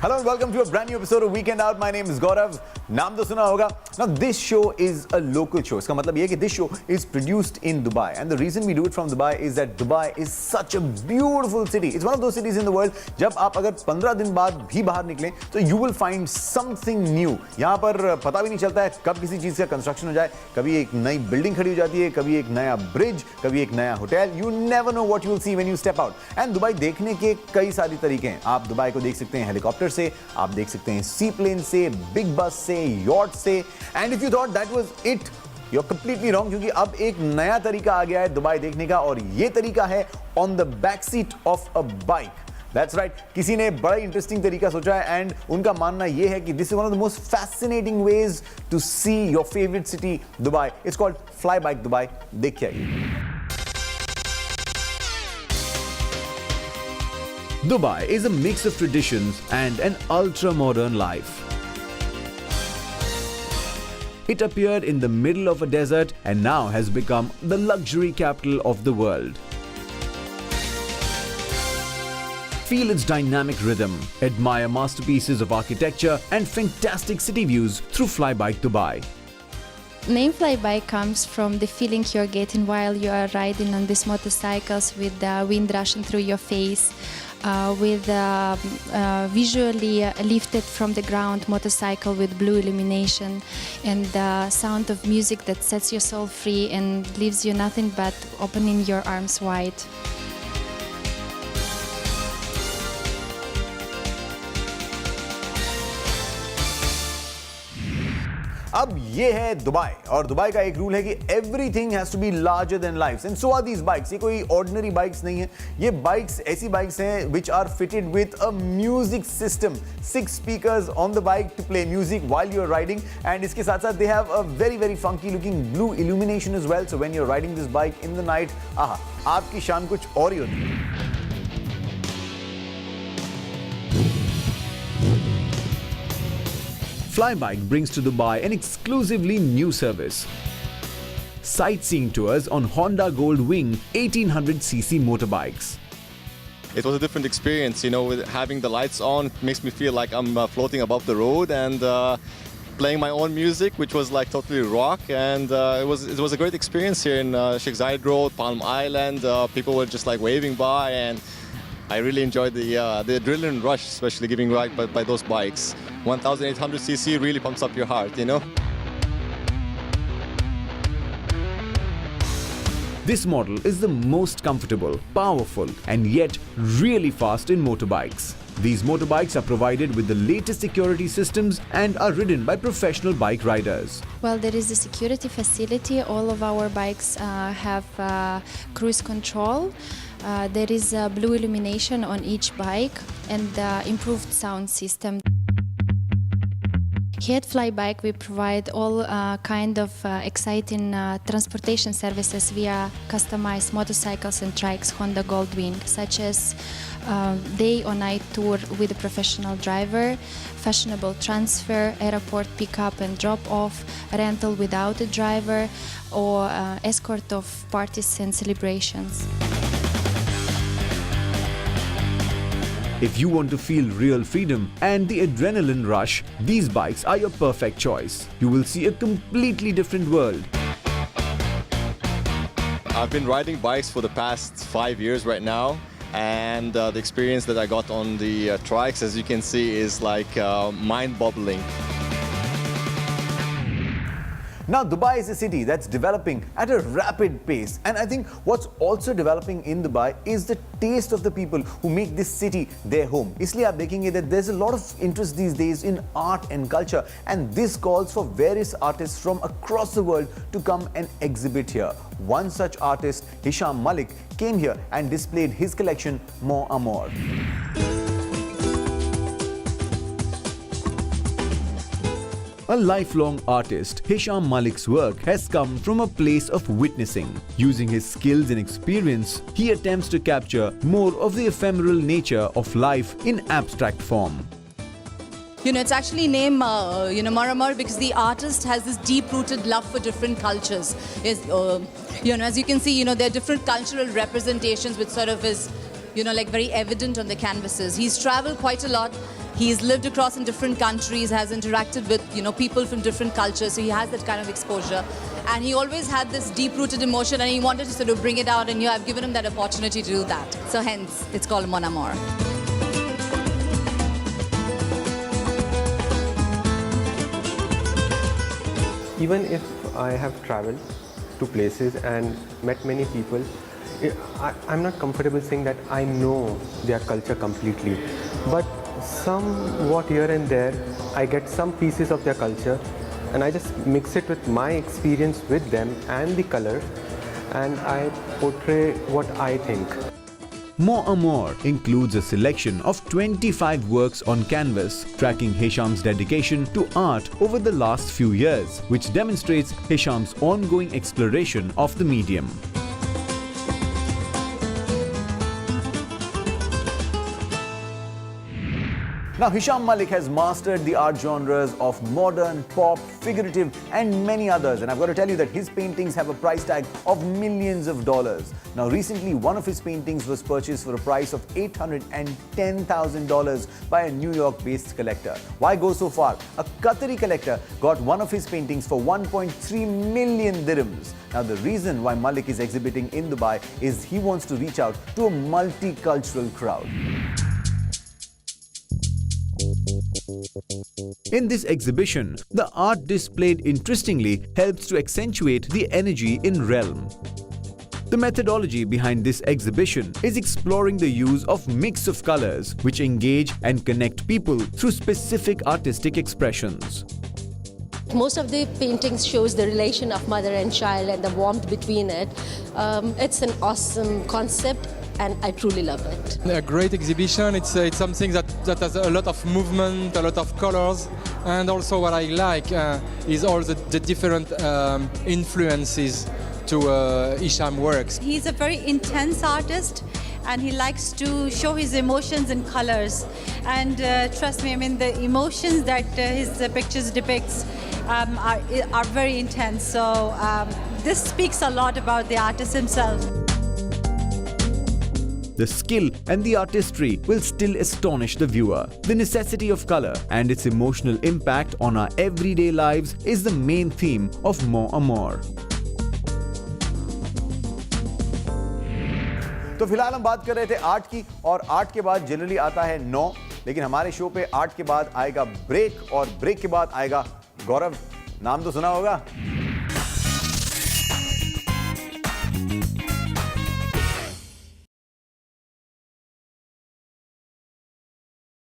Hello and welcome to a brand new episode of Weekend Out. My name is Gaurav. नाम तो सुना होगा. Now this show is a local show. इसका मतलब ये है कि this show is produced in Dubai, and the reason we do it from Dubai is that Dubai is such a beautiful city. It's one of those cities in the world. जब आप अगर 15 दिन बाद भी बाहर निकलें, तो you will find something new. यहाँ पर पता भी नहीं चलता है कब किसी चीज़ का कंस्ट्रक्शन हो जाए. कभी एक नई बिल्डिंग खड़ी हो जाती है, कभी एक नया ब्रिज, कभी एक नया hotel. You never know what you will see when you step out. And Dubai देखने के कई सारे तरीके हैं. आप दुबई को देख सकते हैं हेलीकॉप्टर से, आप देख सकते हैं सी प्लेन से, बिग बस से, यॉट से. And if you thought that was it, you are completely wrong, क्योंकि अब एक नया तरीका आ गया है दुबई देखने का, और ये तरीका है on the back seat of a bike. That's right. किसी ने बड़ा इंटरेस्टिंग तरीका सोचा है, एंड उनका मानना ये है कि this is one of the most fascinating ways to see your favourite city Dubai. It's called fly bike Dubai. देखिए आइए. Dubai is a mix of traditions and an ultra-modern life. It appeared in the middle of a desert and now has become the luxury capital of the world. Feel its dynamic rhythm, admire masterpieces of architecture and fantastic city views through Flybike Dubai. Name Flybike comes from the feeling you're getting while you are riding on these motorcycles with the wind rushing through your face, with visually lifted from the ground motorcycle with blue illumination, and the sound of music that sets your soul free and leaves you nothing but opening your arms wide. अब ये है Dubai, और Dubai का एक rule है कि everything has to be larger than life, and so are these bikes. ये कोई ऑर्डिनरी बाइक्स नहीं है. ये बाइक्स ऐसी बाइक्स हैं which are fitted with a music system. 6 speakers on the bike to play music while you are riding, and इसके साथ साथ they have a very funky looking blue illumination as well. So when you are riding this bike in the night, आहा, आपकी शान कुछ और ही होती है. Flybike brings to Dubai an exclusively new service. Sightseeing tours on Honda Gold Wing 1800cc motorbikes. It was a different experience, you know, with having the lights on. It makes me feel like I'm floating above the road, and playing my own music, which was like totally rock. And it was a great experience here in Sheikh Zayed Road, Palm Island. People were just like waving by, and I really enjoyed the adrenaline rush, especially giving ride by those bikes. 1800cc really pumps up your heart, you know. This model is the most comfortable, powerful, and yet really fast in motorbikes. These motorbikes are provided with the latest security systems and are ridden by professional bike riders. Well, there is a security facility. All of our bikes have cruise control. There is blue illumination on each bike and improved sound system. Here at Flybike, we provide all kind of exciting transportation services via customized motorcycles and trikes Honda Goldwing, such as day or night tour with a professional driver, fashionable transfer, airport pickup and drop off, rental without a driver, or escort of parties and celebrations. If you want to feel real freedom and the adrenaline rush, these bikes are your perfect choice. You will see a completely different world. I've been riding bikes for the past 5 years right now, and the experience that I got on the trikes, as you can see, is like mind-boggling. Now, Dubai is a city that's developing at a rapid pace, and I think what's also developing in Dubai is the taste of the people who make this city their home. इसलिए आप देखेंगे that there's a lot of interest these days in art and culture, and this calls for various artists from across the world to come and exhibit here. One such artist, Hisham Malik, came here and displayed his collection Mon Amour. A lifelong artist, Hisham Malik's work has come from a place of witnessing. Using his skills and experience, he attempts to capture more of the ephemeral nature of life in abstract form. You know, it's actually named, Mon Amour because the artist has this deep-rooted love for different cultures. As you can see, there are different cultural representations which sort of is, like very evident on the canvases. He's traveled quite a lot He's lived across in different countries, has interacted with, you know, people from different cultures, so he has that kind of exposure. And he always had this deep-rooted emotion, and he wanted to sort of bring it out, and I've given him that opportunity to do that. So hence, it's called Mon Amour. Even if I have traveled to places and met many people, I'm not comfortable saying that I know their culture completely. But somewhat here and there, I get some pieces of their culture and I just mix it with my experience with them and the colors, and I portray what I think. Mon Amour includes a selection of 25 works on canvas, tracking Hisham's dedication to art over the last few years, which demonstrates Hisham's ongoing exploration of the medium. Now, Hisham Malik has mastered the art genres of modern, pop, figurative, and many others. And I've got to tell you that his paintings have a price tag of millions of dollars. Now, recently, one of his paintings was purchased for a price of $810,000 by a New York-based collector. Why go so far? A Qatari collector got one of his paintings for 1.3 million dirhams. Now, the reason why Malik is exhibiting in Dubai is he wants to reach out to a multicultural crowd. In this exhibition, the art displayed interestingly helps to accentuate the energy in realm. The methodology behind this exhibition is exploring the use of mix of colors which engage and connect people through specific artistic expressions. Most of the paintings shows the relation of mother and child and the warmth between it. It's an awesome concept, and I truly love it. A great exhibition. It's something that has a lot of movement, a lot of colors, and also what I like is all the different influences to Hisham works. He's a very intense artist, and he likes to show his emotions in colors. And trust me, I mean, the emotions that his pictures depicts are very intense. So this speaks a lot about the artist himself. The skill and the artistry will still astonish the viewer. The necessity of color and its emotional impact on our everyday lives is the main theme of Mon Amour. तो फिलहाल हम बात कर रहे थे art की, और art के बाद जनरली आता है 9, लेकिन हमारे शो पे आर्ट के बाद आएगा ब्रेक, और ब्रेक के बाद आएगा गौरव। नाम तो सुना होगा।